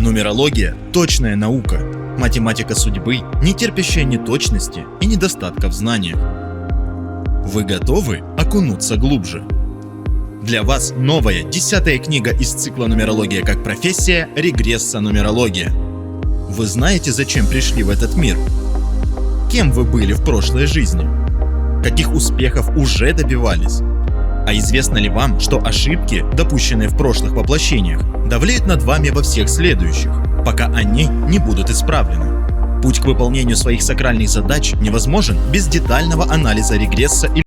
Нумерология – точная наука. Математика судьбы, не терпящая неточности и недостатка в знаниях. Вы готовы окунуться глубже? Для вас новая 10-я книга из цикла «Нумерология как профессия. Регресса-нумерология». Вы знаете, зачем пришли в этот мир? Кем вы были в прошлой жизни? Каких успехов уже добивались? А известно ли вам, что ошибки, допущенные в прошлых воплощениях, давлеют над вами во всех следующих, пока они не будут исправлены? Путь к выполнению своих сакральных задач невозможен без детального анализа регресса и